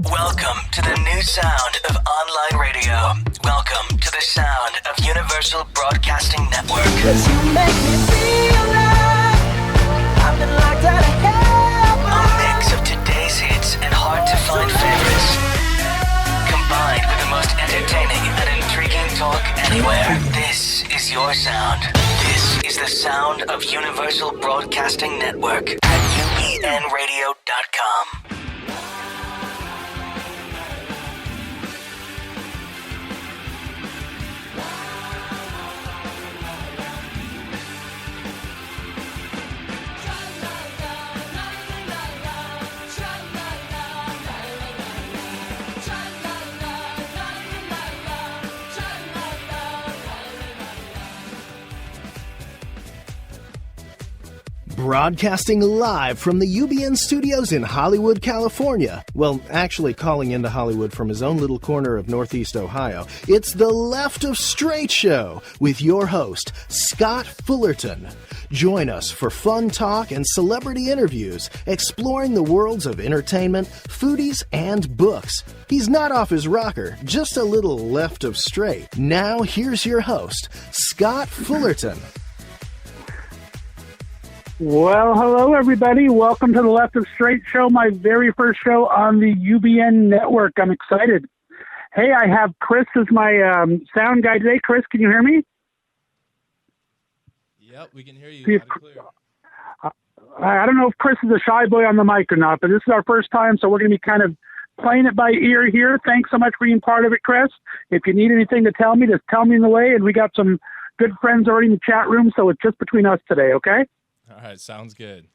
Welcome to the new sound of online radio. Welcome to the sound of Universal Broadcasting Network. 'Cause you make me feel like I've been locked out of hell. A mix of today's hits and hard-to-find favorites, combined with the most entertaining and intriguing talk anywhere. This is your sound. This is the sound of Universal Broadcasting Network at UBNradio.com. Broadcasting live from the UBN studios in Hollywood, California. Well, actually calling into Hollywood from his own little corner of Northeast Ohio. It's the Left of Str8 Show with your host, Scott Fullerton. Join us for fun talk and celebrity interviews, exploring the worlds of entertainment, foodies, and books. He's not off his rocker, just a little left of straight. Now, here's your host, Scott Fullerton. Well, hello, everybody. Welcome to the Left of Str8 Show, my very first show on the UBN Network. I'm excited. Hey, I have Chris as my sound guy today. Chris, can you hear me? Yep, we can hear you loud and clear. I don't know if Chris is a shy boy on the mic or not, but this is our first time, so we're going to be kind of playing it by ear here. Thanks so much for being part of it, Chris. If you need anything to tell me, just tell me in the way, and we got some good friends already in the chat room, so it's just between us today, okay? All right, sounds good.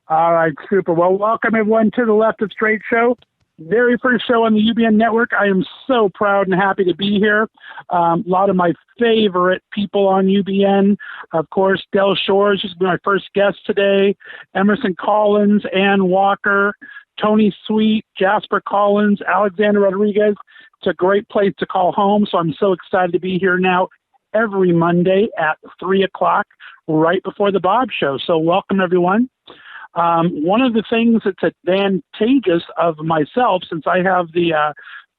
All right, super. Well, welcome everyone to the Left of Str8 Show, very first show on the UBN Network. I am so proud and happy to be here. A lot of my favorite people on UBN, of course, Del Shores, who's been my first guest today, Emerson Collins, Ann Walker, Tony Sweet, Jasper Collins, Alexander Rodriguez. It's a great place to call home, so I'm so excited to be here now every Monday at 3 o'clock, right before the Bob Show. So welcome, everyone. One of the things that's advantageous of myself, since I have the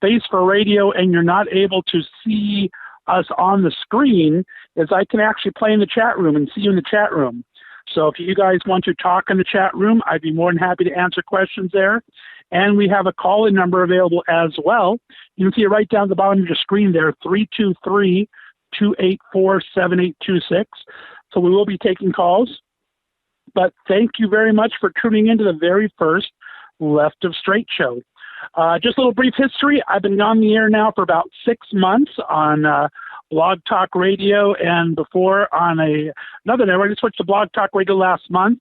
face for radio and you're not able to see us on the screen, is I can actually play in the chat room and see you in the chat room. So if you guys want to talk in the chat room, I'd be more than happy to answer questions there. And we have a call-in number available as well. You can see it right down at the bottom of your screen there, 323-284-7826. So we will be taking calls. But thank you very much for tuning into the very first Left of Str8 Show. Just a little brief history. I've been on the air now for about 6 months on Blog Talk Radio, and before on another network. I switched to Blog Talk Radio last month.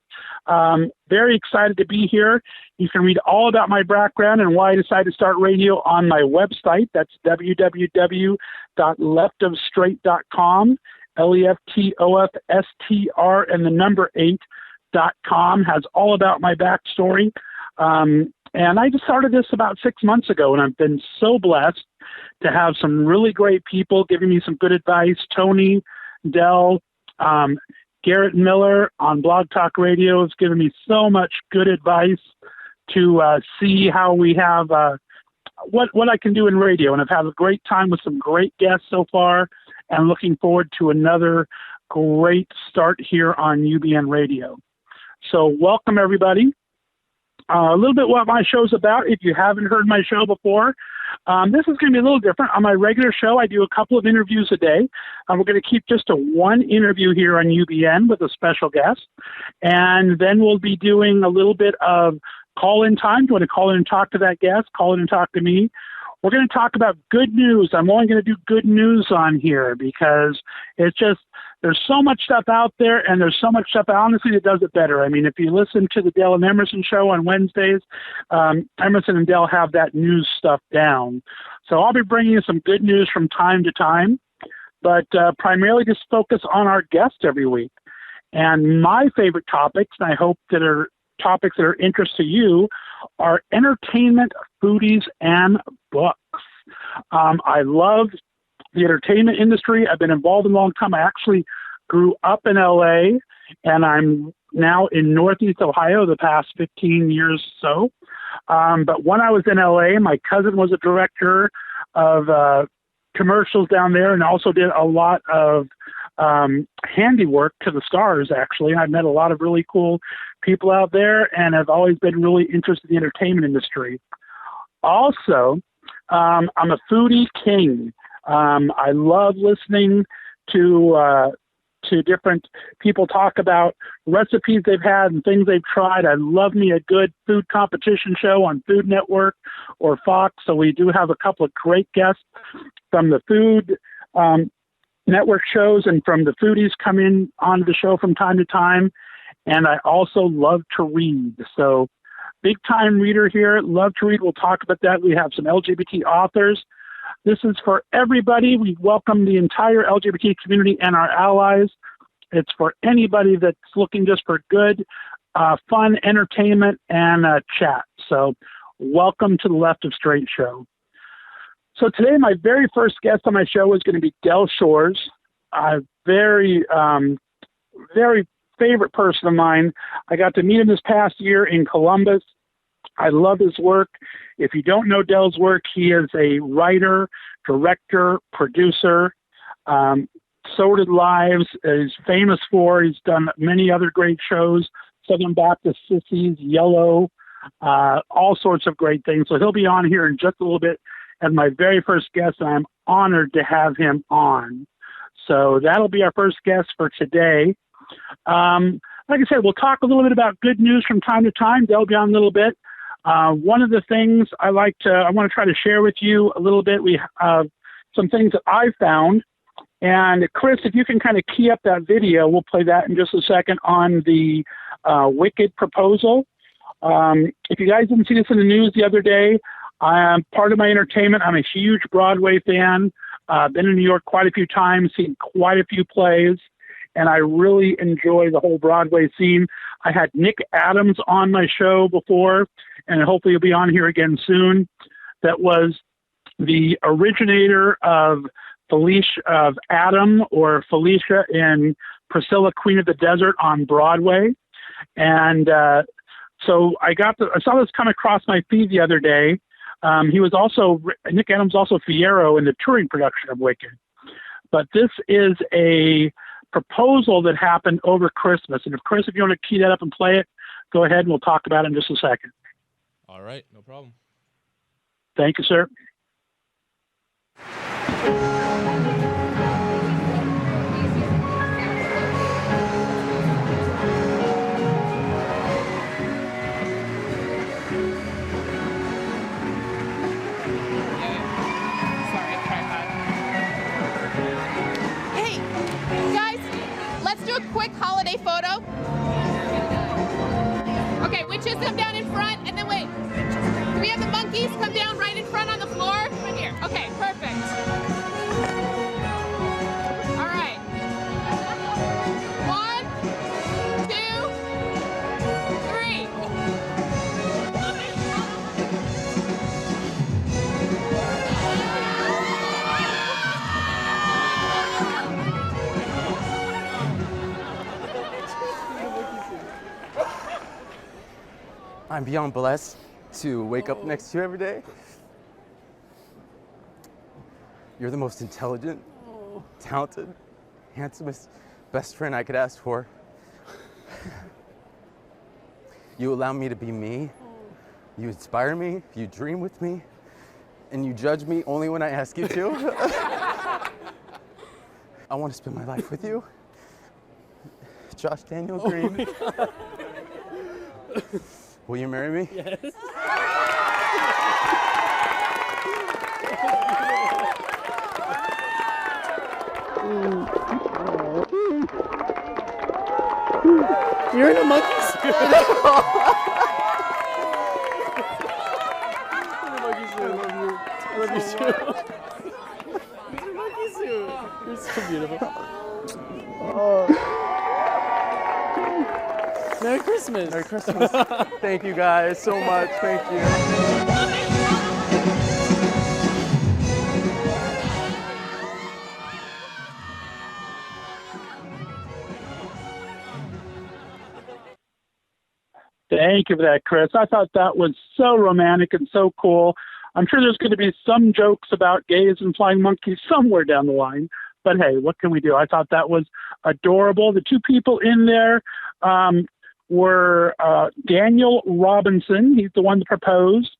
Very excited to be here. You can read all about my background and why I decided to start radio on my website. That's www.leftofstr8.com. LEFTOFSTR and the number 8.com has all about my backstory. And I just started this about 6 months ago, and I've been so blessed to have some really great people giving me some good advice. Tony, Del, Garrett Miller on Blog Talk Radio has given me so much good advice to see how we have what I can do in radio. And I've had a great time with some great guests so far, and looking forward to another great start here on UBN Radio. So welcome, everybody. A little bit what my show's about, if you haven't heard my show before. This is going to be a little different. On my regular show, I do a couple of interviews a day. We're going to keep just a one interview here on UBN with a special guest. And then we'll be doing a little bit of call-in time. Do you want to call in and talk to that guest? Call in and talk to me. We're going to talk about good news. I'm only going to do good news on here because it's just, there's so much stuff out there, and there's so much stuff, honestly, that does it better. I mean, if you listen to the Del and Emerson show on Wednesdays, Emerson and Del have that news stuff down. So I'll be bringing you some good news from time to time, but primarily just focus on our guest every week. And my favorite topics, and I hope that are topics that are interest to you, are entertainment, foodies, and books. I love the entertainment industry. I've been involved in a long time. I actually grew up in LA, and I'm now in Northeast Ohio the past 15 years or so. But when I was in LA, my cousin was a director of commercials down there and also did a lot of handiwork to the stars, actually. I met a lot of really cool people out there and have always been really interested in the entertainment industry. Also, I'm a foodie king. I love listening to different people talk about recipes they've had and things they've tried. I love me a good food competition show on Food Network or Fox. So we do have a couple of great guests from the Food Network shows and from the Foodies come in onto the show from time to time. And I also love to read. So big time reader here. Love to read. We'll talk about that. We have some LGBT authors. This is for everybody. We welcome the entire LGBT community and our allies. It's for anybody that's looking just for good, fun entertainment and chat. So welcome to the Left of Str8 Show. So today, my very first guest on my show is going to be Del Shores, a very favorite person of mine. I got to meet him this past year in Columbus. I love his work. If you don't know Del's work, he is a writer, director, producer. Sordid Lives is famous for. He's done many other great shows, Southern Baptist Sissies, Yellow, all sorts of great things. So he'll be on here in just a little bit as my very first guest, and I'm honored to have him on. So that'll be our first guest for today. Like I said, we'll talk a little bit about good news from time to time. They'll be on a little bit. One of the things I want to try to share with you a little bit. We have some things that I found. And Chris, if you can kind of key up that video, we'll play that in just a second on the Wicked proposal. If you guys didn't see this in the news the other day, part of my entertainment, I'm a huge Broadway fan. Been in New York quite a few times, seen quite a few plays. And I really enjoy the whole Broadway scene. I had Nick Adams on my show before, and hopefully he'll be on here again soon. That was the originator of Adam or Felicia in Priscilla, Queen of the Desert on Broadway. And so I saw this come across my feed the other day. Nick Adams also Fiyero in the touring production of Wicked. But this is a proposal that happened over Christmas. And Chris, if you want to key that up and play it, go ahead and we'll talk about it in just a second. All right, no problem. Thank you, sir. Quick holiday photo. Okay, witches come down in front, and then wait. Do we have the monkeys come down right in front on the floor? Right here. Okay, perfect. All right. 1, 2, 3. I'm beyond blessed to wake up next to you every day. You're the most intelligent, talented, handsomest best friend I could ask for. You allow me to be me. You inspire me, you dream with me, and you judge me only when I ask you to. I want to spend my life with you. Josh Daniel Green. Will you marry me? Yes. You're in a monkey suit. I love you too. You're in a monkey suit. You're so beautiful. Merry Christmas. Merry Christmas. Thank you guys so much. Thank you. Thank you for that, Chris. I thought that was so romantic and so cool. I'm sure there's going to be some jokes about gays and flying monkeys somewhere down the line. But hey, what can we do? I thought that was adorable. The two people in there were Daniel Robinson. He's the one that proposed,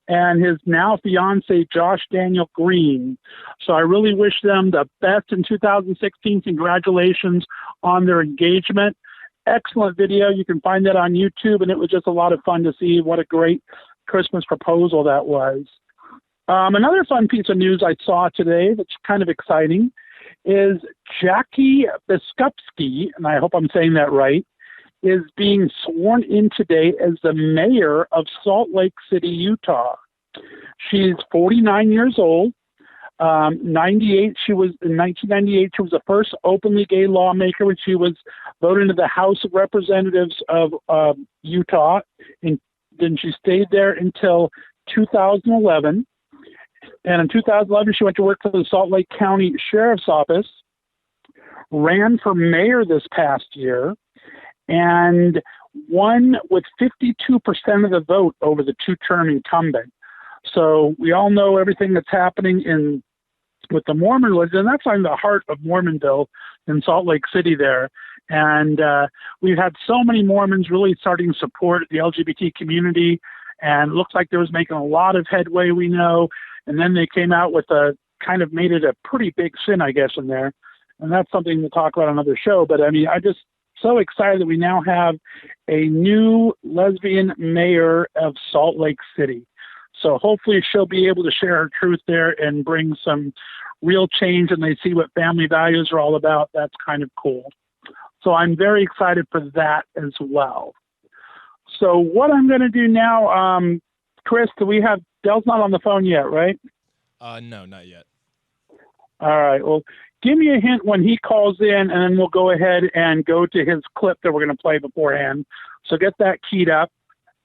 and his now fiance, Josh Daniel Green. So I really wish them the best in 2016. Congratulations on their engagement. Excellent video. You can find that on YouTube, and it was just a lot of fun to see. What a great Christmas proposal that was. Another fun piece of news I saw today that's kind of exciting is Jackie Biskupski, and I hope I'm saying that right, is being sworn in today as the mayor of Salt Lake City, Utah. She's 49 years old. 1998, she was the first openly gay lawmaker when she was voted into the House of Representatives of Utah, and then she stayed there until 2011. And in 2011, she went to work for the Salt Lake County Sheriff's Office, ran for mayor this past year, and won with 52% of the vote over the two-term incumbent. So we all know everything that's happening with the Mormon religion, and that's in the heart of Mormonville in Salt Lake City there. And we've had so many Mormons really starting to support the LGBT community, and it looks like they was making a lot of headway, we know. And then they came out with made it a pretty big sin, I guess, in there. And that's something to talk about on another show. But I mean, I'm just so excited that we now have a new lesbian mayor of Salt Lake City. So hopefully she'll be able to share her truth there and bring some real change, and they see what family values are all about. That's kind of cool. So I'm very excited for that as well. So what I'm going to do now, Chris, Dell's not on the phone yet, right? No, not yet. All right. Well, give me a hint when he calls in, and then we'll go ahead and go to his clip that we're going to play beforehand. So get that keyed up.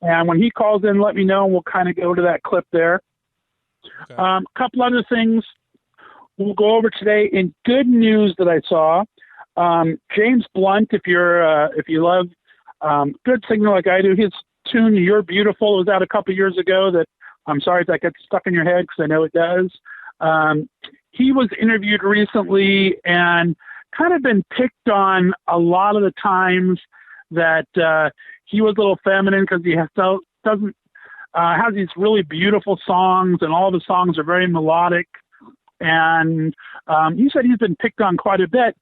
And when he calls in, let me know, and we'll kind of go to that clip there. Okay. Couple other things we'll go over today in good news that I saw. James Blunt, if you love Good Signal like I do, his tune "You're Beautiful" was out a couple years ago. That I'm sorry if that gets stuck in your head, because I know it does. He was interviewed recently and kind of been picked on a lot of the times that he was a little feminine, because he has these really beautiful songs, and all the songs are very melodic. And he said he's been picked on quite a bit.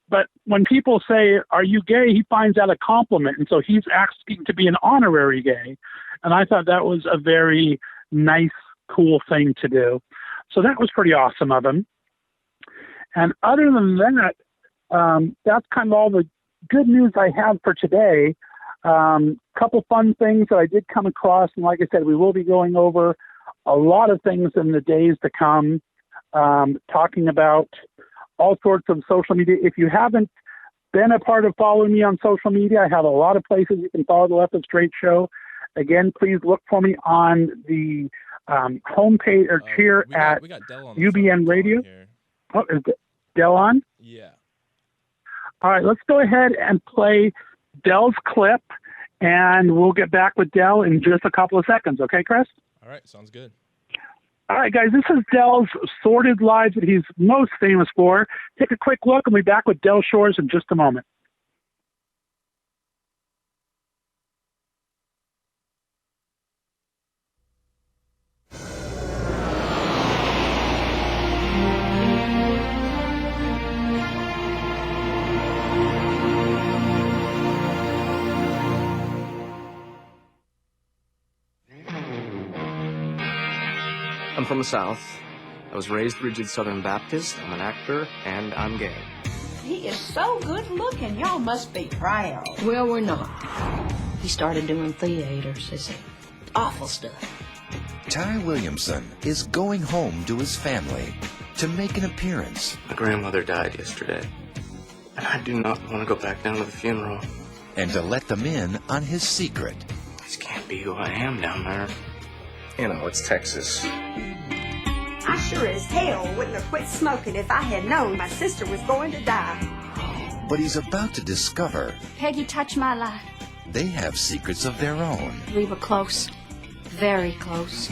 But when people say, "Are you gay?" he finds that a compliment, and so he's asking to be an honorary gay. And I thought that was a very nice, cool thing to do. So that was pretty awesome of him. And other than that, that's kind of all the good news I have for today. Couple fun things that I did come across, and like I said, we will be going over a lot of things in the days to come, talking about all sorts of social media. If you haven't been a part of following me on social media, I have a lot of places you can follow the Left of Str8 Show. Again, please look for me on the homepage or here at UBN Radio. Oh, is Dell on? Yeah. All right, let's go ahead and play Dell's clip, and we'll get back with Dell in just a couple of seconds. Okay, Chris? All right, sounds good. All right, guys, this is Dell's Sordid Lives that he's most famous for. Take a quick look, and we'll be back with Del Shores in just a moment. I'm from the South. I was raised rigid Southern Baptist. I'm an actor, and I'm gay. He is so good looking. Y'all must be proud. Well, we're not. He started doing theater, Sissy. Awful stuff. Ty Williamson is going home to his family to make an appearance. My grandmother died yesterday, and I do not want to go back down to the funeral. And to let them in on his secret. This can't be who I am down there. You know, it's Texas. I sure as hell wouldn't have quit smoking if I had known my sister was going to die. But he's about to discover... Peggy touched my life. they have secrets of their own. We were close. Very close.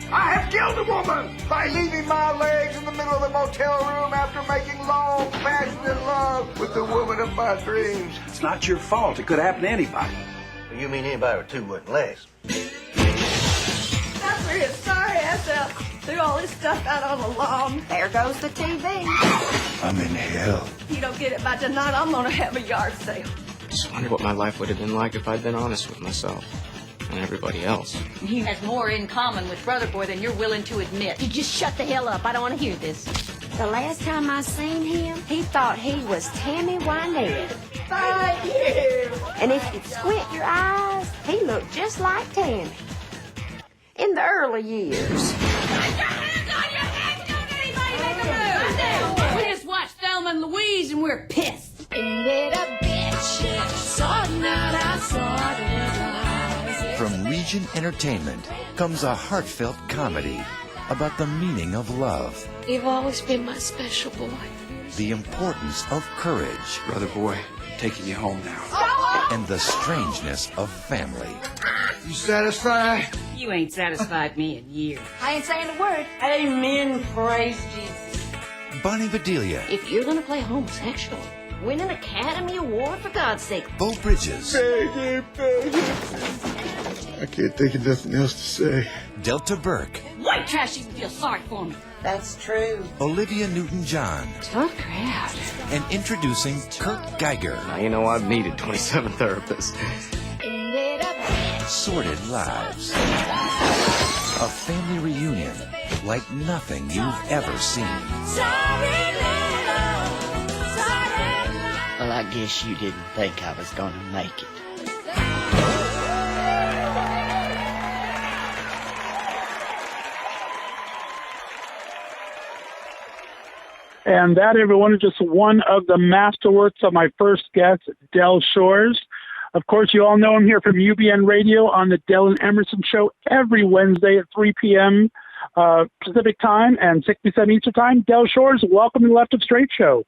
I have killed a woman by leaving my legs in the middle of the motel room after making long, passionate love with the woman of my dreams. It's not your fault. It could happen to anybody. You mean anybody with two wooden legs? I'm really sorry I threw all this stuff out on the lawn. There goes the TV. I'm in hell. If you don't get it by tonight, I'm gonna have a yard sale. Just wonder what my life would have been like if I'd been honest with myself and everybody else. He has more in common with Brother Boy than you're willing to admit. You just shut the hell up. I don't want to hear this. The last time I seen him, he thought he was Tammy Wynette. Thank you. And if you squint your eyes, he looked just like Tammy. In the early years. Put your hands on your head! Don't anybody make a move! We just watched Thelma and Louise and we're pissed. From Region Entertainment comes a heartfelt comedy about the meaning of love, You've always been my special boy. the importance of courage, Brother Boy, I'm taking you home now. and the strangeness of family. You satisfied? You ain't satisfied me in years. I ain't saying a word. Amen. Praise Jesus. Bonnie Bedelia, If you're gonna play homosexual, win an Academy Award for God's sake. Bo Bridges, I can't think of nothing else to say. Delta Burke, White trash even feel sorry for me. That's true. Olivia Newton-John, Tough crowd. and introducing Kurt Geiger. Now, you know, I've needed 27 therapists. Sordid Lives. A family reunion like nothing you've ever seen. Well, I guess you didn't think I was gonna make it. And that, everyone, is just one of the masterworks of my first guest, Del Shores. Of course, you all know him here from UBN Radio on the Del and Emerson Show every Wednesday at 3 p.m. Pacific Time and 6 p.m. Eastern Time. Del Shores, welcome to the Left of Str8 Show.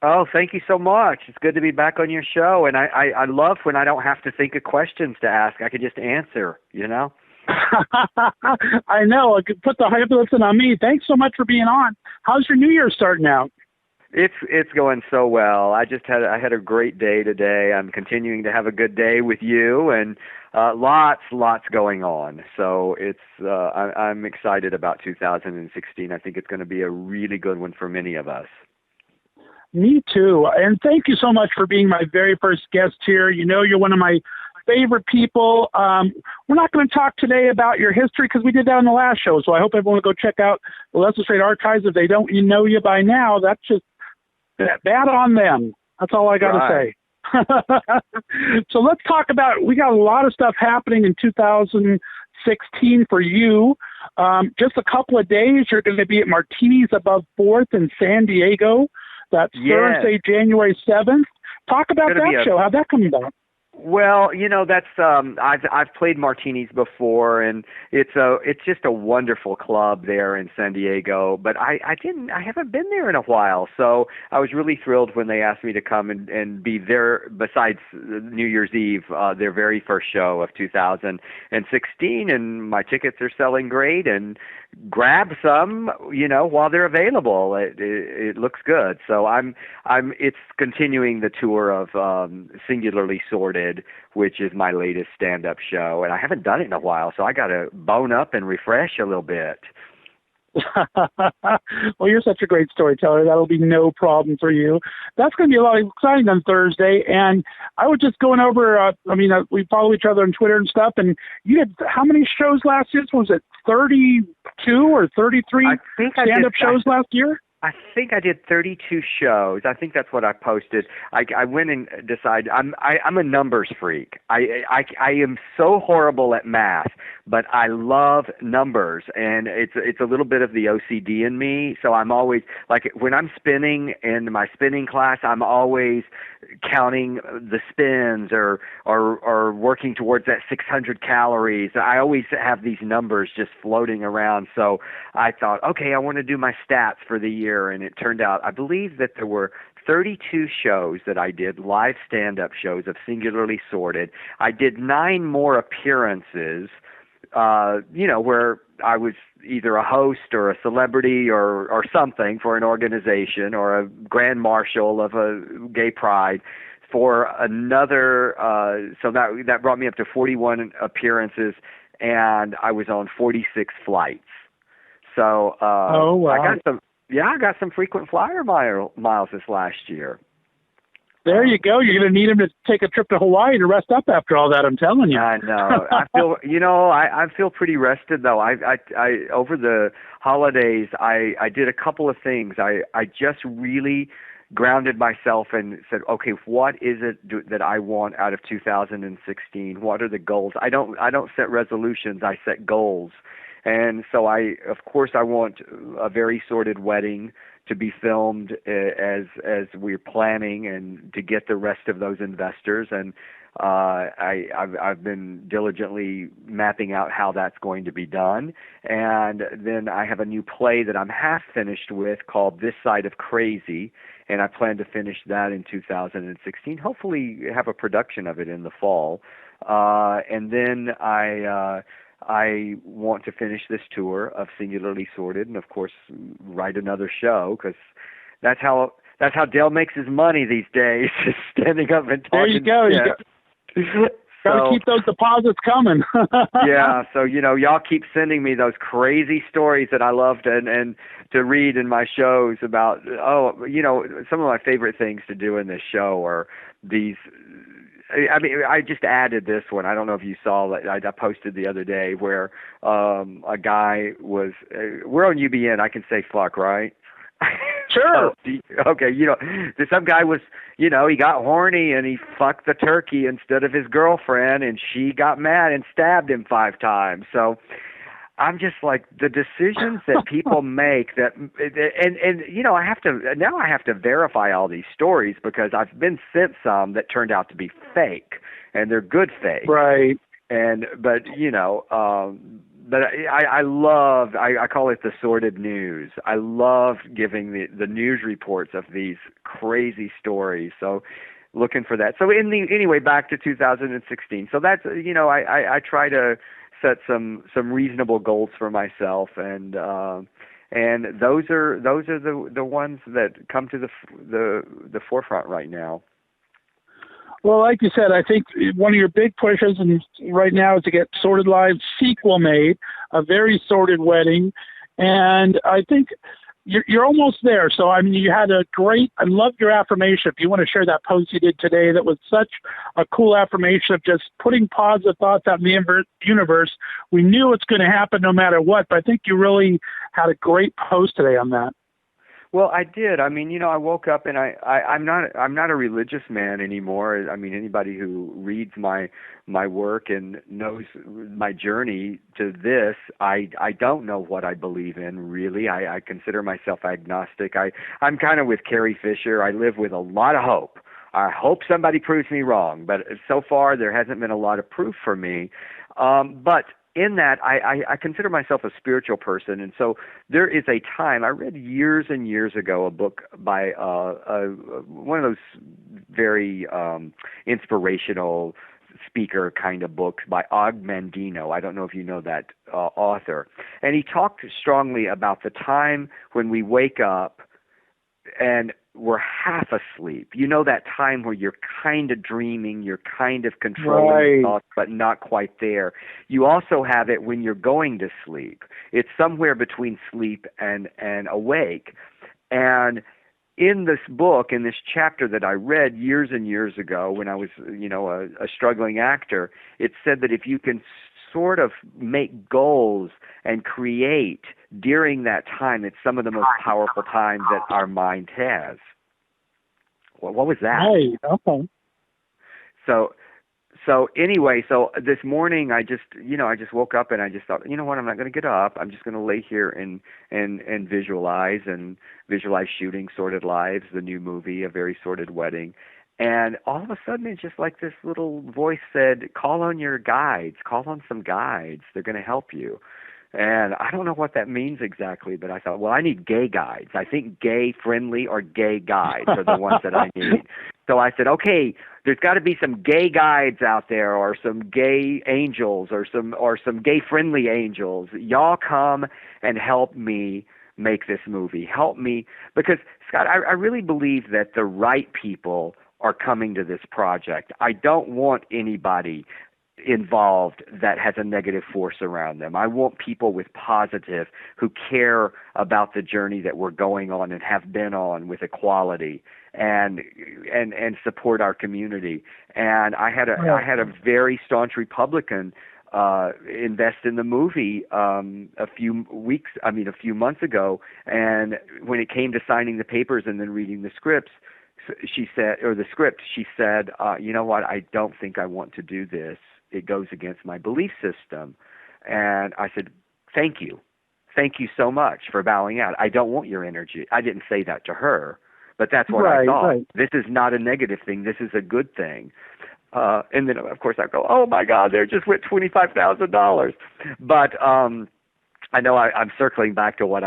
Oh, thank you so much. It's good to be back on your show. And I love when I don't have to think of questions to ask. I can just answer, you know? I know. I could put the heavy lifting on me. Thanks so much for being on. How's your New Year starting out? It's going so well. I had a great day today. I'm continuing to have a good day with you, and lots going on. So I'm excited about 2016. I think it's going to be a really good one for many of us. Me too. And thank you so much for being my very first guest here. You know, you're one of my favorite people. We're not going to talk today about your history because we did that on the last show. So I hope everyone will go check out the Left of Str8 archives. If they don't know you by now, that's just bad on them. That's all I got to say. So let's talk about, we got a lot of stuff happening in 2016 for you. Just a couple of days, you're going to be at Martini's Above 4th in San Diego. That's Thursday, January 7th. Talk about that show. How'd that come about? Well, you know, that's I've played Martini's before, and it's just a wonderful club there in San Diego. But I haven't been there in a while, so I was really thrilled when they asked me to come and be there. Besides New Year's Eve, their very first show of 2016, and my tickets are selling great. And grab some, you know, while they're available. It looks good. So it's continuing the tour of Singularly Sordid, which is my latest stand-up show, and I haven't done it in a while, so I got to bone up and refresh a little bit. Well, you're such a great storyteller. That'll be no problem for you. That's going to be a lot exciting on Thursday. And I was just going over, we follow each other on Twitter and stuff. And you had how many shows last year? Was it 32 or 33 stand-up shows last year? I think I did 32 shows. I think that's what I posted. I went and decided I'm a numbers freak. I am so horrible at math, but I love numbers, and it's a little bit of the OCD in me. So I'm always, like, when I'm spinning in my spinning class, I'm always counting the spins or working towards that 600 calories. I always have these numbers just floating around. So I thought, okay, I want to do my stats for the year. And it turned out, I believe that there were 32 shows that I did, live stand-up shows of Singularly Sordid. I did 9 more appearances, where I was either a host or a celebrity or something for an organization or a grand marshal of a gay pride for another, so that brought me up to 41 appearances, and I was on 46 flights. So oh, wow. I got some frequent flyer miles this last year. There you go. You're going to need him to take a trip to Hawaii to rest up after all that. I'm telling you. I know. I feel pretty rested though. I over the holidays, I did a couple of things. I just really grounded myself and said, okay, what is it that I want out of 2016? What are the goals? I don't set resolutions. I set goals. And so I want a Very Sordid Wedding to be filmed as we're planning, and to get the rest of those investors. And I've been diligently mapping out how that's going to be done. And then I have a new play that I'm half finished with called This Side of Crazy, and I plan to finish that in 2016. Hopefully have a production of it in the fall. And then I want to finish this tour of Singularly Sordid, and of course write another show, because that's how Dale makes his money these days, is standing up and talking. There you go. Gotta keep those deposits coming. Yeah, so y'all keep sending me those crazy stories that I love and to read in my shows about. Some of my favorite things to do in this show are these. I mean, I just added this one. I don't know if you saw that. I posted the other day where a guy was. We're on UBN. I can say fuck, right? Sure. Okay. Some guy was. He got horny and he fucked the turkey instead of his girlfriend, and she got mad and stabbed him 5 times. So I'm just like, the decisions that people make that, and I have to verify all these stories, because I've been sent some that turned out to be fake, and they're good fake. Right. But I love, I call it the sordid news. I love giving the news reports of these crazy stories. So looking for that. So anyway, back to 2016. So that's, I try to set some reasonable goals for myself, and those are the ones that come to the forefront right now. Well, like you said, I think one of your big pushes right now is to get Sordid Lives sequel made, A Very Sordid Wedding, and I think you're almost there. So, I mean, you had I loved your affirmation. If you want to share that post you did today, that was such a cool affirmation of just putting positive thoughts out in the universe. We knew it's going to happen no matter what, but I think you really had a great post today on that. Well, I did. I mean, I woke up and I'm not a religious man anymore. I mean, anybody who reads my work and knows my journey to this, I don't know what I believe in, really. I consider myself agnostic. I'm kind of with Carrie Fisher. I live with a lot of hope. I hope somebody proves me wrong, but so far there hasn't been a lot of proof for me. But in that, I consider myself a spiritual person, and so there is a time, I read years and years ago a book by one of those very inspirational speaker kind of books by Og Mandino. I don't know if you know that author. And he talked strongly about the time when we wake up and we're half asleep. That time where you're kind of dreaming, you're kind of controlling thoughts, but not quite there. You also have it when you're going to sleep. It's somewhere between sleep and awake. And in this book, in this chapter that I read years and years ago when I was, a struggling actor, it said that if you can sort of make goals and create during that time, it's some of the most powerful time that our mind has. Well, what was that? Right. Okay. So anyway, so this morning I just woke up and I just thought, you know what, I'm not going to get up. I'm just going to lay here and visualize shooting Sordid Lives, the new movie, A Very Sordid Wedding. And all of a sudden, it's just like this little voice said, call on your guides, call on some guides. They're going to help you. And I don't know what that means exactly, but I thought, well, I need gay guides. I think gay-friendly or gay guides are the ones that I need. So I said, okay, there's got to be some gay guides out there, or some gay angels, or some gay-friendly angels. Y'all come and help me make this movie. Help me, because, Scott, I really believe that the right people are coming to this project. I don't want anybody involved that has a negative force around them. I want people with positive, who care about the journey that we're going on and have been on with equality, and support our community. And I had a very staunch Republican invest in the movie a few months ago, and when it came to signing the papers and then reading the scripts, she said, you know what, I don't think I want to do this. It goes against my belief system. And I said, thank you so much for bowing out. I don't want your energy. I didn't say that to her, but that's what I thought. Right. This is not a negative thing. This is a good thing. And then, of course, I go, oh, my God, there just went $25,000. But I know I'm circling back to what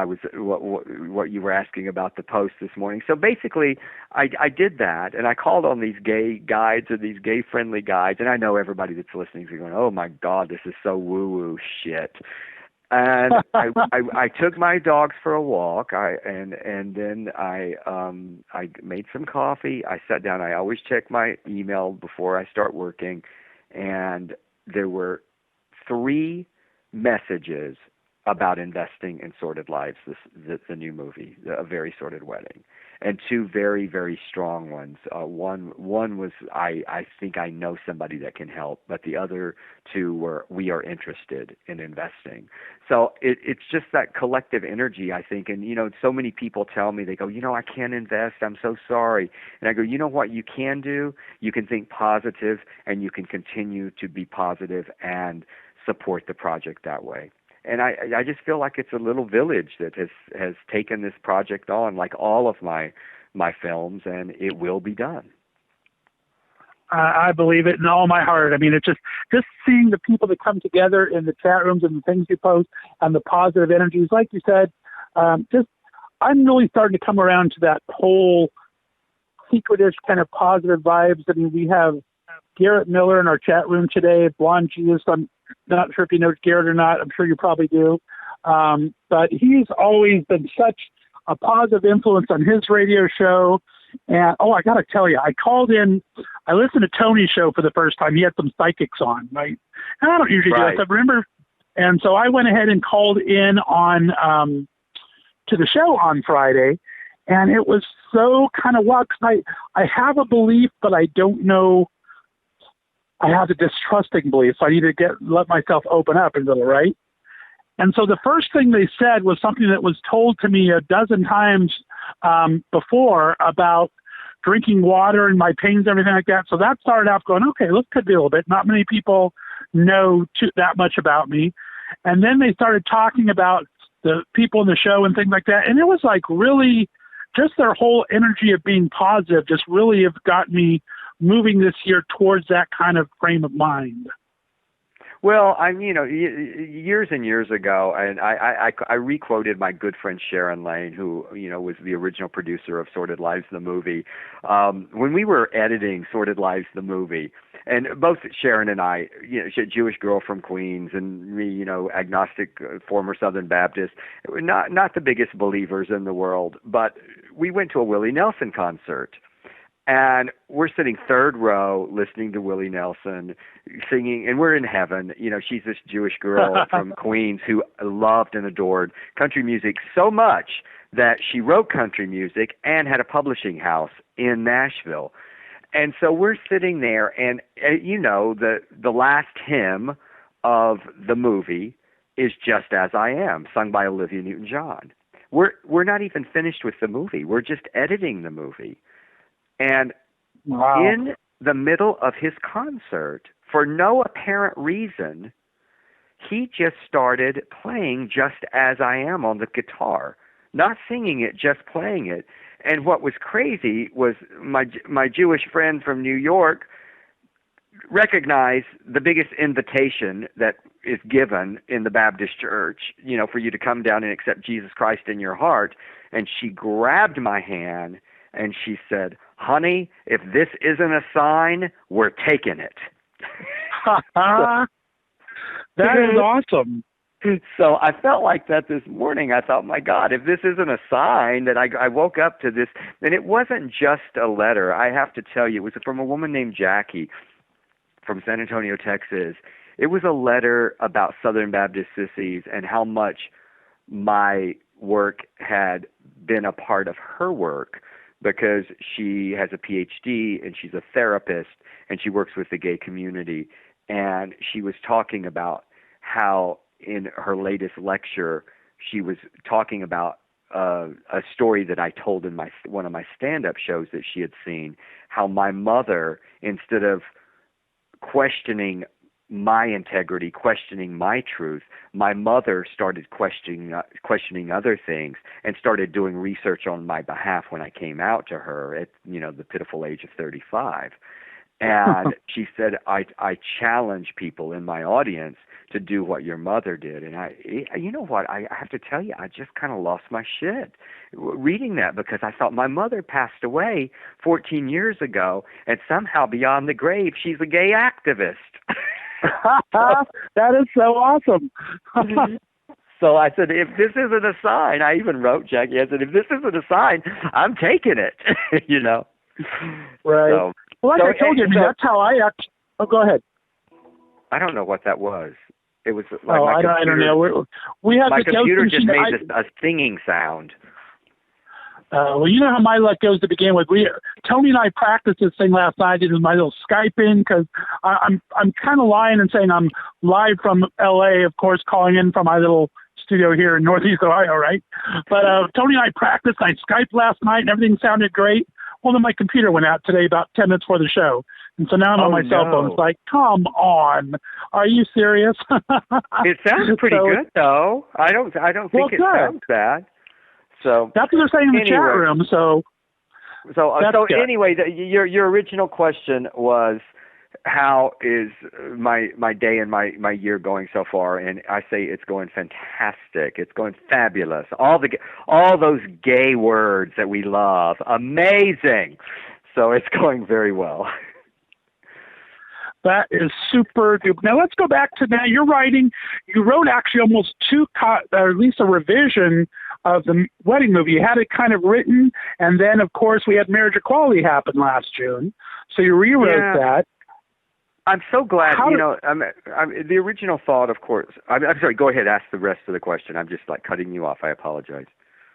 you were asking about the post this morning. So basically, I did that, and I called on these gay guides, or these gay-friendly guides, and I know everybody that's listening is going, oh, my God, this is so woo-woo shit. And I took my dogs for a walk, and then I made some coffee. I sat down. I always check my email before I start working, and there were 3 messages about investing in Sordid Lives, the new movie, A Very Sordid Wedding, and 2 very, very strong ones. One was, I think I know somebody that can help, but the other 2 were, we are interested in investing. So it's just that collective energy, I think. And, so many people tell me, they go, I can't invest, I'm so sorry. And I go, you know what you can do? You can think positive, and you can continue to be positive and support the project that way. And I just feel like it's a little village that has taken this project on, like all of my films, and it will be done. I believe it in all my heart. I mean, it's just seeing the people that come together in the chat rooms and the things you post and the positive energies, like you said. I'm really starting to come around to that whole secretish kind of positive vibes. I mean, we have Garrett Miller in our chat room today, Blonde Jesus. I'm not sure if you know Garrett or not. I'm sure you probably do. But he's always been such a positive influence on his radio show. And, I got to tell you, I called in, I listened to Tony's show for the first time. He had some psychics on, right? And I don't usually do that. Remember? And so I went ahead and called in on to the show on Friday. And it was so kind of wild, because I have a belief, but I don't know. I have a distrusting belief, so I need to let myself open up a little, right? And so the first thing they said was something that was told to me a dozen times before, about drinking water and my pains and everything like that. So that started out going, okay, this could be a little bit. Not many people know that much about me. And then they started talking about the people in the show and things like that. And it was like really just their whole energy of being positive just really have got me moving this year towards that kind of frame of mind. Well, years and years ago, and I re-quoted my good friend Sharon Lane, who, was the original producer of Sordid Lives, the movie. When we were editing Sordid Lives, the movie, and both Sharon and I, she's a Jewish girl from Queens, and me, agnostic, former Southern Baptist, not the biggest believers in the world, but we went to a Willie Nelson concert. And we're sitting 3rd row listening to Willie Nelson singing, and we're in heaven. She's this Jewish girl from Queens who loved and adored country music so much that she wrote country music and had a publishing house in Nashville. And so we're sitting there, and the last hymn of the movie is Just As I Am, sung by Olivia Newton-John. We're not even finished with the movie. We're just editing the movie. And in the middle of his concert, for no apparent reason, he just started playing Just As I Am on the guitar, not singing it, just playing it. And what was crazy was my Jewish friend from New York recognize the biggest invitation that is given in the Baptist church, for you to come down and accept Jesus Christ in your heart. And she grabbed my hand and she said, "Honey, if this isn't a sign, we're taking it." That is awesome. So I felt like that this morning. I thought, my God, if this isn't a sign that I woke up to this, and it wasn't just a letter. I have to tell you, it was from a woman named Jackie from San Antonio, Texas. It was a letter about Southern Baptist Sissies and how much my work had been a part of her work, because she has a PhD and she's a therapist and she works with the gay community. And she was talking about how in her latest lecture, she was talking about a story that I told in one of my stand-up shows that she had seen, how my mother, instead of questioning my integrity, questioning my truth, my mother started questioning other things and started doing research on my behalf when I came out to her at the pitiful age of 35. And she said, I challenge people in my audience to do what your mother did. And you know what, I have to tell you, I just kind of lost my shit reading that, because I thought my mother passed away 14 years ago, and somehow beyond the grave, she's a gay activist. That is so awesome. So I said, if this isn't a sign, I even wrote Jackie, I said, if this isn't a sign, I'm taking it, Right. So, well, like I told you, that's how I act. Oh, go ahead. I don't know what that was. It was like I don't know. We have my to computer just made a singing sound. Well, you know how my luck goes to begin with. Tony and I practiced this thing last night. I did my little Skype in, because I'm kind of lying and saying I'm live from L.A., of course, calling in from my little studio here in Northeast Ohio, right? But Tony and I practiced. I Skyped last night, and everything sounded great. Well, then my computer went out today about 10 minutes before the show. And so now I'm on my cell phone. It's like, come on. Are you serious? It sounds pretty good, though. I don't think it sounds bad. So that's what they're saying in the chat room. So anyway, your original question was, how is my day and my year going so far? And I say it's going fantastic. It's going fabulous. All those gay words that we love, amazing. So it's going very well. That is super duper. Now let's go back to now. You're writing. You wrote actually almost or at least a revision of the wedding movie. You had it kind of written, and then of course we had marriage equality happen last June. So you rewrote that. I'm so glad. The original thought, of course. I'm sorry. Go ahead. Ask the rest of the question. I'm just cutting you off. I apologize.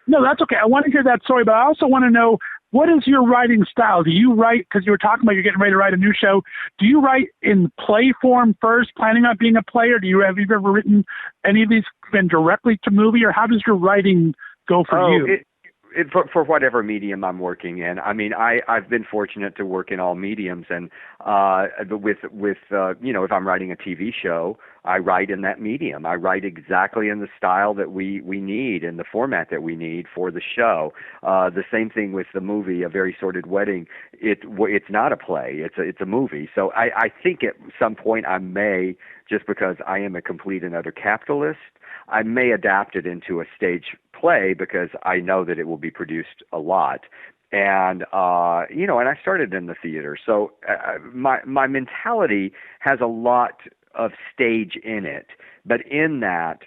No, that's okay. I want to hear that story, but I also want to know, what is your writing style? Do you write, because you were talking about you're getting ready to write a new show, do you write in play form first, planning on being a player? Have you ever written any of these been directly to movie, or how does your writing go for you? For whatever medium I'm working in. I mean, I've been fortunate to work in all mediums, and with if I'm writing a TV show, I write in that medium. I write exactly in the style that we need, in the format that we need for the show. The same thing with the movie, A Very Sordid Wedding. It's not a play. It's a movie. So I think at some point I may, just because I am a complete and utter capitalist, I may adapt it into a stage play, because I know that it will be produced a lot. And, and I started in the theater. So my mentality has a lot of stage in it. But in that,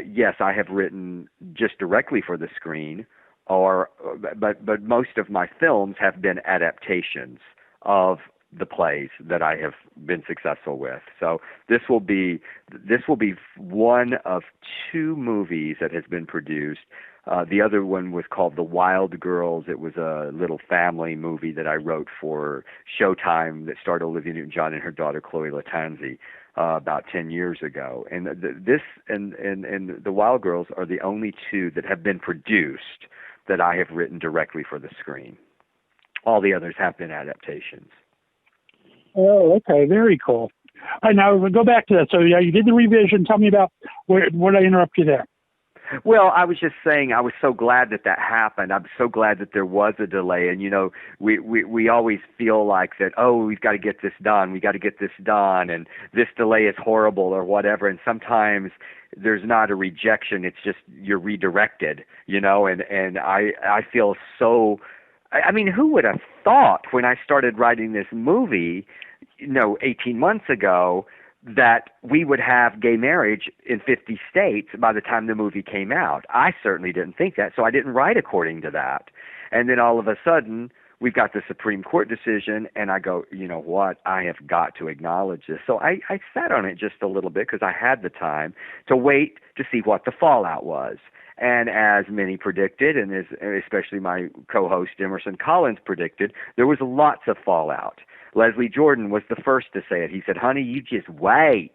yes, I have written just directly for the screen, but most of my films have been adaptations of the plays that I have been successful with. So this will be one of two movies that has been produced. The other one was called The Wild Girls. It was a little family movie that I wrote for Showtime that starred Olivia Newton-John and her daughter Chloe Latanzi about 10 years ago. And this and The Wild Girls are the only two that have been produced that I have written directly for the screen. All the others have been adaptations. Oh, okay. Very cool. All right, now we'll go back to that. So, yeah, you did the revision. Tell me about where did I interrupt you there? Well, I was just saying I was so glad that happened. I'm so glad that there was a delay. And, we always feel like that, oh, we've got to get this done. We got to get this done. And this delay is horrible or whatever. And sometimes there's not a rejection. It's just you're redirected, and I feel so, I mean, who would have thought when I started writing this movie, 18 months ago, that we would have gay marriage in 50 states by the time the movie came out. I certainly didn't think that, so I didn't write according to that. And then all of a sudden, we've got the Supreme Court decision, and I go, you know what, I have got to acknowledge this. So I sat on it just a little bit because I had the time to wait to see what the fallout was. And as many predicted, and especially my co-host Emerson Collins predicted, there was lots of fallout. Leslie Jordan was the first to say it. He said, honey, you just wait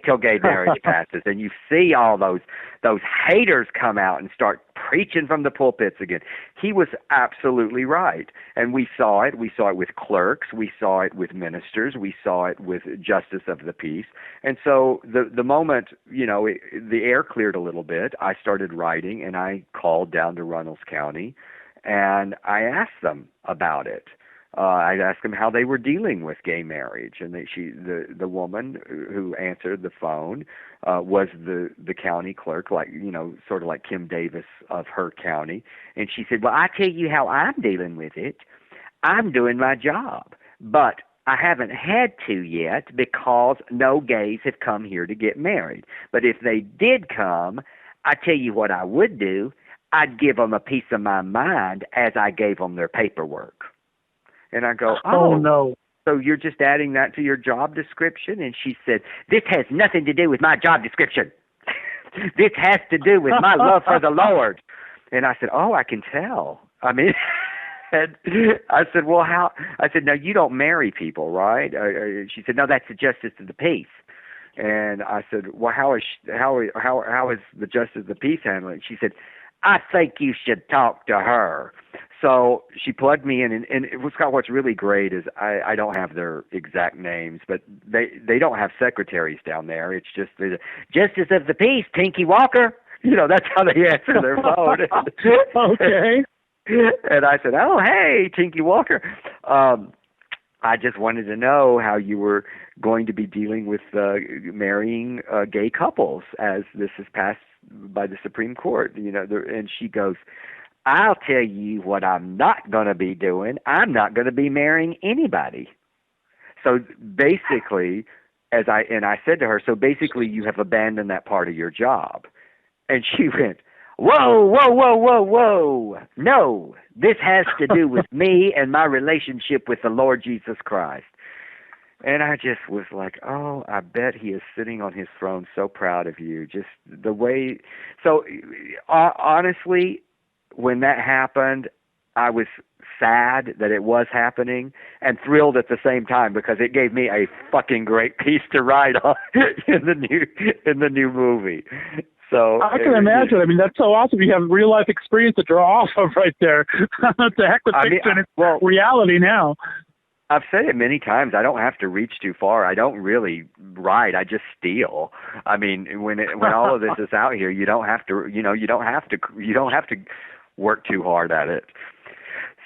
till gay marriage passes, and you see all those haters come out and start preaching from the pulpits again. He was absolutely right. And we saw it. We saw it with clerks. We saw it with ministers. We saw it with justice of the peace. And so the moment, the air cleared a little bit, I started writing, and I called down to Runnels County, and I asked them about it. I asked them how they were dealing with gay marriage, and the woman who answered the phone was the county clerk, sort of like Kim Davis of her county, and she said, "Well, I tell you how I'm dealing with it. I'm doing my job, but I haven't had to yet because no gays have come here to get married. But if they did come, I tell you what I would do. I'd give them a piece of my mind as I gave them their paperwork." And I go, oh no. So you're just adding that to your job description? And she said, "This has nothing to do with my job description. This has to do with my love for the Lord." And I said, "Oh, I can tell." I mean, and I said, "Well, how?" I said, "No, you don't marry people, right?" She said, "No, that's the justice of the peace." And I said, "Well, how is the justice of the peace handling?" She said, "I think you should talk to her." So she plugged me in, and what's really great is I don't have their exact names, but they don't have secretaries down there. It's just the Justice of the Peace, Tinky Walker. That's how they answer their phone. Okay. And I said, "Oh, hey, Tinky Walker. I just wanted to know how you were going to be dealing with marrying gay couples as this is passed by the Supreme Court." And she goes, "I'll tell you what I'm not going to be doing. I'm not going to be marrying anybody." So basically, I said to her, "So basically you have abandoned that part of your job." And she went, "Whoa, whoa, whoa, whoa, whoa. No, this has to do with me and my relationship with the Lord Jesus Christ." And I just was like, oh, I bet he is sitting on his throne so proud of you. Just the way. So honestly, when that happened, I was sad that it was happening and thrilled at the same time because it gave me a fucking great piece to write on in the new movie. So I can imagine. I mean, that's so awesome. You have real life experience to draw off of right there. What the heck with fiction? It's reality now. I've said it many times. I don't have to reach too far. I don't really write. I just steal. I mean, when all of this is out here, you don't have to. You don't have to work too hard at it.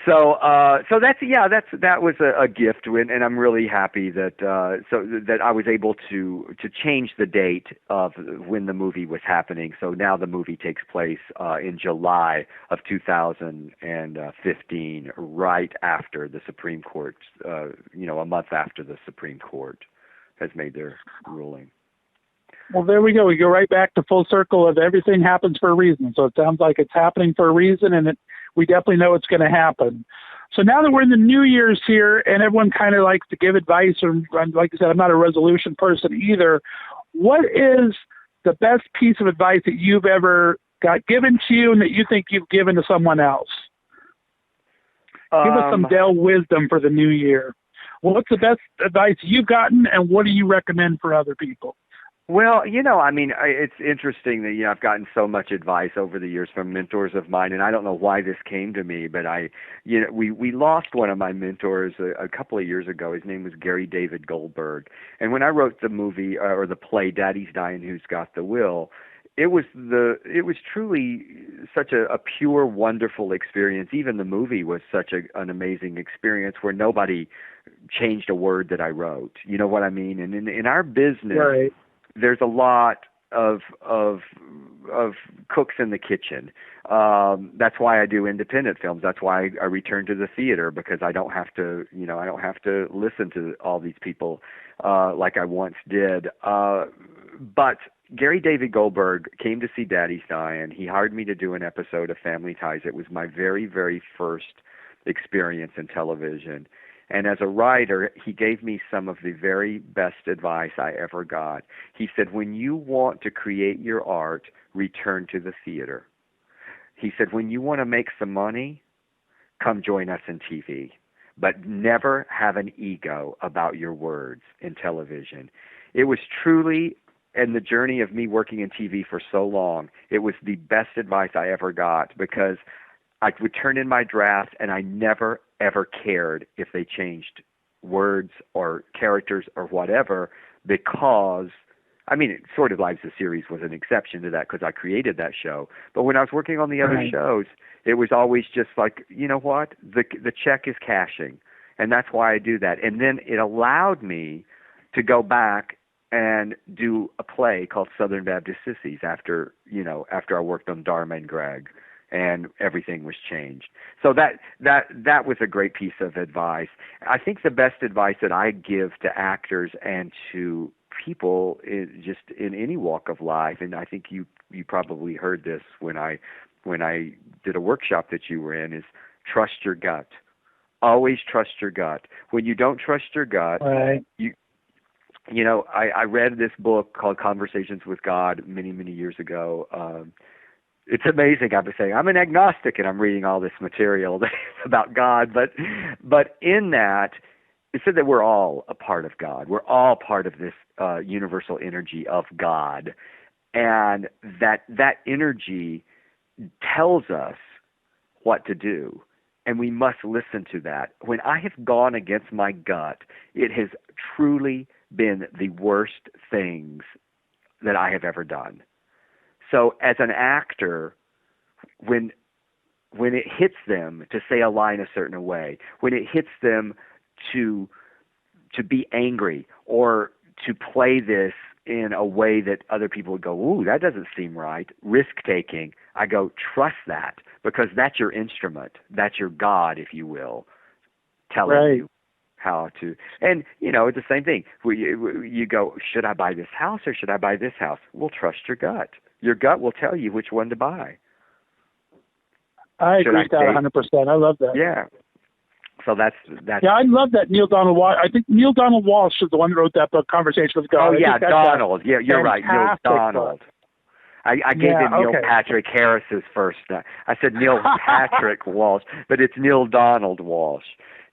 So that was a gift, and I'm really happy that that I was able to change the date of when the movie was happening. So now the movie takes place in July of 2015, right after the Supreme Court, a month after the Supreme Court has made their ruling. Well, there we go. We go right back to full circle of everything happens for a reason. So it sounds like it's happening for a reason, and we definitely know it's going to happen. So now that we're in the New Year's here, and everyone kind of likes to give advice, or like I said, I'm not a resolution person either. What is the best piece of advice that you've ever got given to you and that you think you've given to someone else? Give us some Dell wisdom for the new year. What's the best advice you've gotten, and what do you recommend for other people? Well, it's interesting that, I've gotten so much advice over the years from mentors of mine, and I don't know why this came to me, but we lost one of my mentors a couple of years ago. His name was Gary David Goldberg. And when I wrote the movie or the play, Daddy's Dying, Who's Got the Will, it was truly such a pure, wonderful experience. Even the movie was such an amazing experience where nobody changed a word that I wrote. You know what I mean? And in our business, Right. there's a lot of cooks in the kitchen. That's why I do independent films. That's why I return to the theater, because I don't have to listen to all these people like I once did. But Gary David Goldberg came to see Daddy's Dying. He hired me to do an episode of Family Ties. It was my very, very first experience in television. And as a writer, he gave me some of the very best advice I ever got. He said, when you want to create your art, return to the theater. He said, when you want to make some money, come join us in TV. But never have an ego about your words in television. It was truly, in the journey of me working in TV for so long, it was the best advice I ever got, because I would turn in my draft and I never, ever cared if they changed words or characters or whatever, because, I mean, Sordid Lives, the series, was an exception to that because I created that show. But when I was working on the other shows, it was always just like, you know what, the check is cashing, and that's why I do that. And then it allowed me to go back and do a play called Southern Baptist Sissies after I worked on Dharma and Greg, and everything was changed. So that was a great piece of advice. I think the best advice that I give to actors and to people is just in any walk of life, and I think you probably heard this when I did a workshop that you were in, is trust your gut. Always trust your gut. When you don't trust your gut, right. I read this book called Conversations with God many, many years ago. It's amazing. I've been saying I'm an agnostic, and I'm reading all this material about God, but in that, it said that we're all a part of God. We're all part of this universal energy of God, and that energy tells us what to do, and we must listen to that. When I have gone against my gut, it has truly been the worst things that I have ever done. So as an actor, when it hits them to say a line a certain way, when it hits them to be angry or to play this in a way that other people would go, ooh, that doesn't seem right, risk-taking, I go, trust that, because that's your instrument. That's your God, if you will, telling you how to. And, it's the same thing. You go, should I buy this house or should I buy this house? Well, trust your gut. Your gut will tell you which one to buy. I agree with that 100%. I love that. Yeah. So that's. Yeah, I love that Neil Donald Walsh. I think Neil Donald Walsh is the one that wrote that book, Conversation with God. Oh, yeah, Donald. Yeah, you're right. Neil Donald. I gave him Neil Patrick Harris's first. I said Neil Patrick Walsh, but it's Neil Donald Walsh.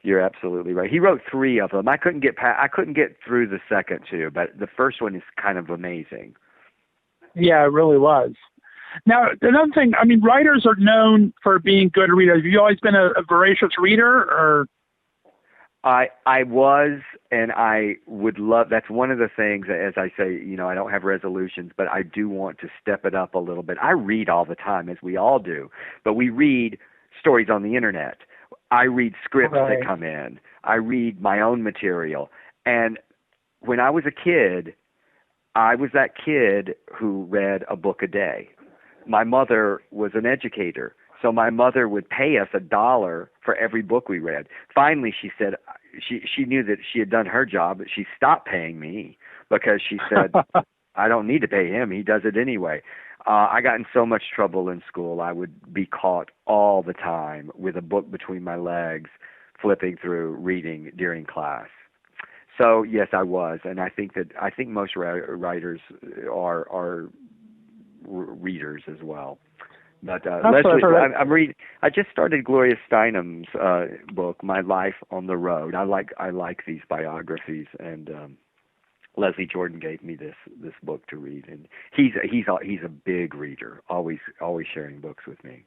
You're absolutely right. He wrote 3 of them. I couldn't get through the second 2, but the first one is kind of amazing. Yeah, it really was. Now, another thing, I mean, writers are known for being good readers. Have you always been a voracious reader, or? I was, and I would love, that's one of the things, as I say, I don't have resolutions, but I do want to step it up a little bit. I read all the time, as we all do, but we read stories on the internet. I read scripts that come in. I read my own material. And when I was a kid, I was that kid who read a book a day. My mother was an educator, so my mother would pay us $1 for every book we read. Finally, she said she knew that she had done her job, but she stopped paying me because she said, I don't need to pay him. He does it anyway. I got in so much trouble in school. I would be caught all the time with a book between my legs, flipping through, reading during class. So yes, I was, and I think most writers are readers as well. But Leslie, I'm reading. I just started Gloria Steinem's book, My Life on the Road. I like these biographies, and Leslie Jordan gave me this book to read, and he's a big reader, always sharing books with me.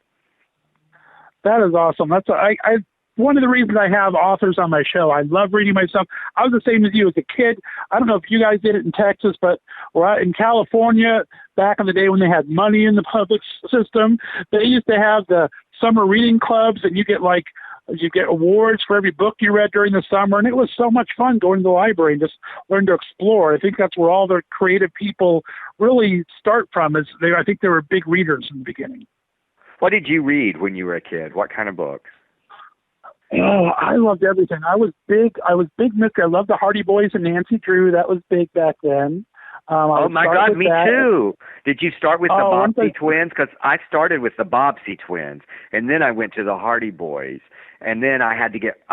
That is awesome. one of the reasons I have authors on my show. I love reading myself. I was the same as you as a kid. I don't know if you guys did it in Texas, but we're out in California back in the day when they had money in the public system. They used to have the summer reading clubs, and you get awards for every book you read during the summer, and it was so much fun going to the library and just learn to explore. I think that's where all the creative people really start from. I think they were big readers in the beginning. What did you read when you were a kid? What kind of books? Oh, I loved everything. I was big mystery. I loved the Hardy Boys and Nancy Drew. That was big back then. Oh my God, me too. Did you start with the Bobbsey twins? Because I started with the Bobbsey twins, and then I went to the Hardy Boys, and then I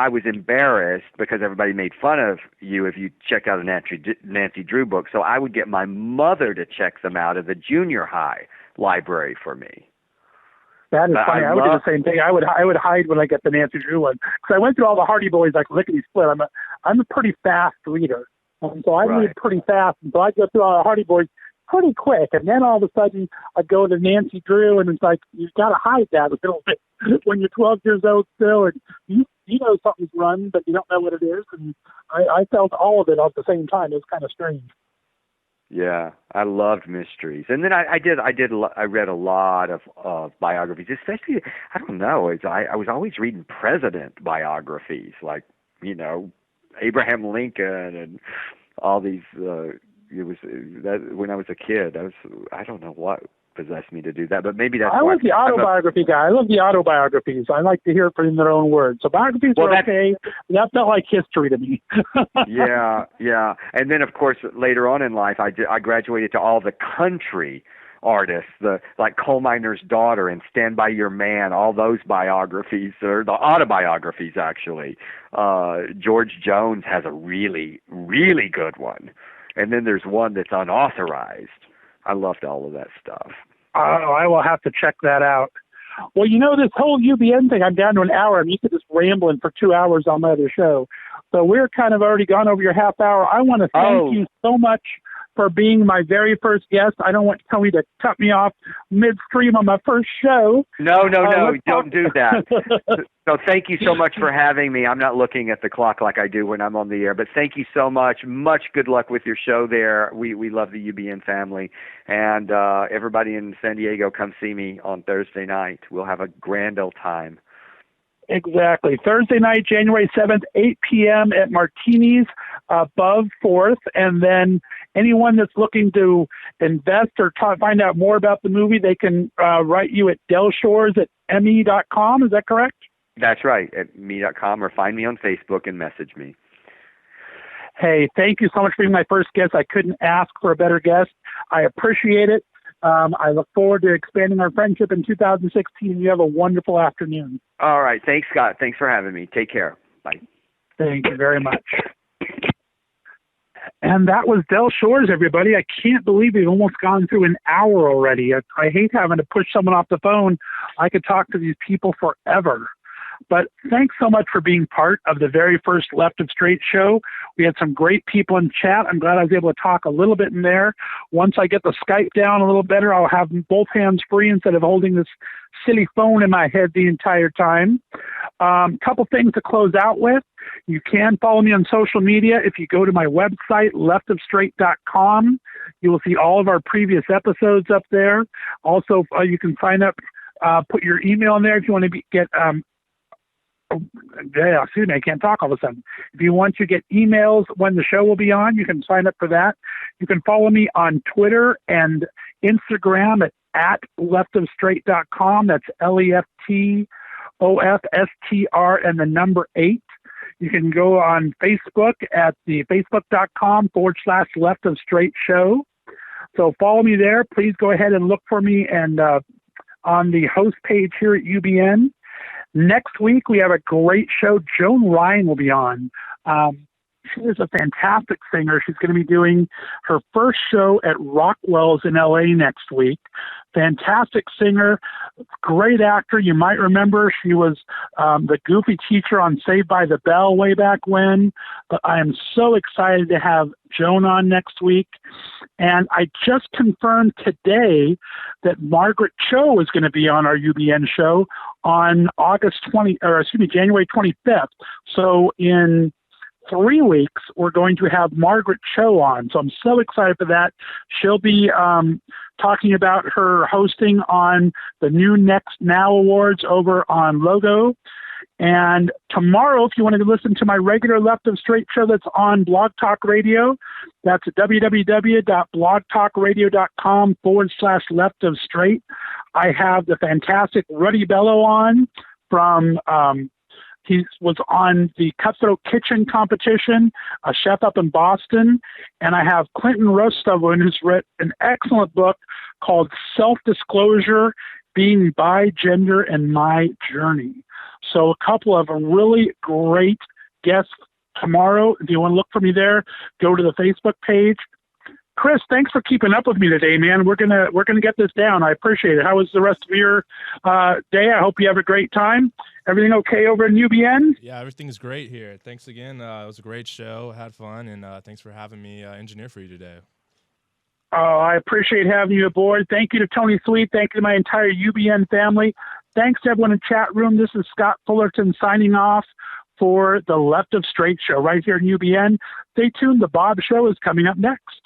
was embarrassed because everybody made fun of you if you checked out a Nancy Drew book, so I would get my mother to check them out at the junior high library for me. That is funny. I would do the same thing. I would hide when I get the Nancy Drew one, because I went through all the Hardy Boys like lickety split. I'm a pretty fast reader. So I read pretty fast, and so I go through all the Hardy Boys pretty quick, and then all of a sudden I go to Nancy Drew, and it's like you've got to hide that a little bit when you're 12 years old still, and you know something's run, but you don't know what it is. And I felt all of it at the same time. It was kind of strange. Yeah, I loved mysteries, and then I read a lot of biographies, especially I was always reading president biographies, like Abraham Lincoln and all these. It was that when I was a kid. I don't know what possessed me to do that, but maybe that's. I was the autobiography guy. I love the autobiographies. I like to hear it in their own words. So biographies are okay. That felt like history to me. Yeah. And then, of course, later on in life, I graduated to all the country artists, like Coal Miner's Daughter and Stand By Your Man, all those biographies, or the autobiographies, actually. George Jones has a really, really good one. And then there's one that's unauthorized. I loved all of that stuff. Oh, I will have to check that out. Well, this whole UBN thing, I'm down to an hour, and you could just rambling for 2 hours on my other show. So we're kind of already gone over your half hour. I want to thank you so much for being my very first guest. I don't want Tony to cut me off midstream on my first show. No, don't do that. So thank you so much for having me. I'm not looking at the clock like I do when I'm on the air, but thank you so much. Much good luck with your show there. We love the UBN family. And everybody in San Diego, come see me on Thursday night. We'll have a grand old time. Exactly. Thursday night, January 7th, 8 p.m. at Martini's above 4th. And then anyone that's looking to invest or find out more about the movie, they can write you at delshores@me.com. Is that correct? That's right, at me.com, or find me on Facebook and message me. Hey, thank you so much for being my first guest. I couldn't ask for a better guest. I appreciate it. I look forward to expanding our friendship in 2016. You have a wonderful afternoon. All right. Thanks, Scott. Thanks for having me. Take care. Bye. Thank you very much. And that was Del Shores, everybody. I can't believe we've almost gone through an hour already. I hate having to push someone off the phone. I could talk to these people forever. But thanks so much for being part of the very first Left of Str8 show. We had some great people in chat. I'm glad I was able to talk a little bit in there. Once I get the Skype down a little better, I'll have both hands free instead of holding this silly phone in my head the entire time. Couple things to close out with. You can follow me on social media. If you go to my website, leftofstr8.com, you will see all of our previous episodes up there. Also, you can sign up, put your email in there if you want to get excuse me, I can't talk all of a sudden. If you want to get emails when the show will be on, you can sign up for that. You can follow me on Twitter and Instagram at leftofstr8.com. That's LEFTOFSTR and the number 8. You can go on Facebook at the facebook.com/Left of Str8 Show. So follow me there. Please go ahead and look for me and on the host page here at UBN. Next week, we have a great show. Joan Ryan will be on. She is a fantastic singer. She's going to be doing her first show at Rockwell's in LA next week. Fantastic singer, great actor. You might remember she was the goofy teacher on Saved by the Bell way back when. But I am so excited to have Joan on next week. And I just confirmed today that Margaret Cho is going to be on our UBN show on January 25th. So in 3 weeks, we're going to have Margaret Cho on. So I'm so excited for that. She'll be talking about her hosting on the new Next Now Awards over on Logo. And tomorrow, if you want to listen to my regular Left of Straight show that's on Blog Talk Radio, that's www.blogtalkradio.com/Left of Straight. I have the fantastic Ruddy Bello on from... he was on the Cutthroat Kitchen competition, a chef up in Boston. And I have Clinton Rostovan, who's written an excellent book called Self-Disclosure, Being Bi, Gender, and My Journey. So a couple of really great guests tomorrow. If you want to look for me there, go to the Facebook page. Chris, thanks for keeping up with me today, man. We're gonna get this down. I appreciate it. How was the rest of your day? I hope you have a great time. Everything okay over in UBN? Yeah, everything's great here. Thanks again. It was a great show. I had fun, and thanks for having me engineer for you today. Oh, I appreciate having you aboard. Thank you to Tony Sweet. Thank you to my entire UBN family. Thanks to everyone in chat room. This is Scott Fullerton signing off for the Left of Straight show right here in UBN. Stay tuned. The Bob Show is coming up next.